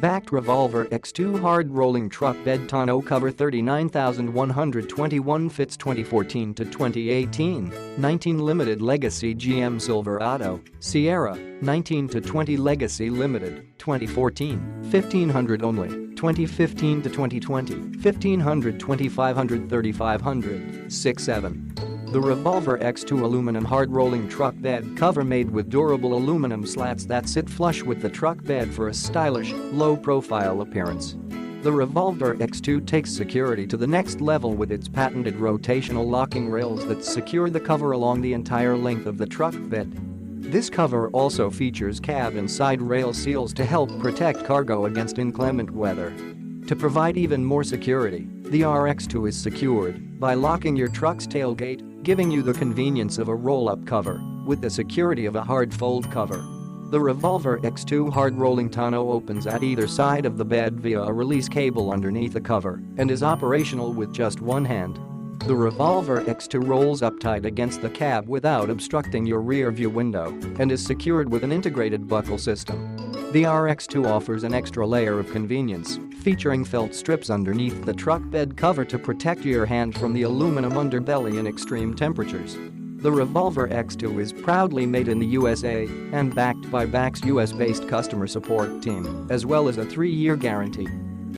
BAK Revolver X2 hard rolling truck bed tonneau cover 39,121 fits 2014 to 2018, 19 limited legacy GM Silverado, Sierra, 19 to 20 legacy limited, 2014, 1500 only, 2015 to 2020, 1500 2500 3500, 67. The Revolver X2 aluminum hard-rolling truck bed cover made with durable aluminum slats that sit flush with the truck bed for a stylish, low-profile appearance. The Revolver X2 takes security to the next level with its patented rotational locking rails that secure the cover along the entire length of the truck bed. This cover also features cab and side rail seals to help protect cargo against inclement weather. To provide even more security, the RX2 is secured by locking your truck's tailgate, giving you the convenience of a roll-up cover with the security of a hard fold cover. The Revolver X2 hard-rolling tonneau opens at either side of the bed via a release cable underneath the cover and is operational with just one hand. The Revolver X2 rolls up tight against the cab without obstructing your rear view window and is secured with an integrated buckle system. The RX2 offers an extra layer of convenience, featuring felt strips underneath the truck bed cover to protect your hand from the aluminum underbelly in extreme temperatures. The Revolver X2 is proudly made in the USA and backed by BAK's US-based customer support team, as well as a 3-year guarantee.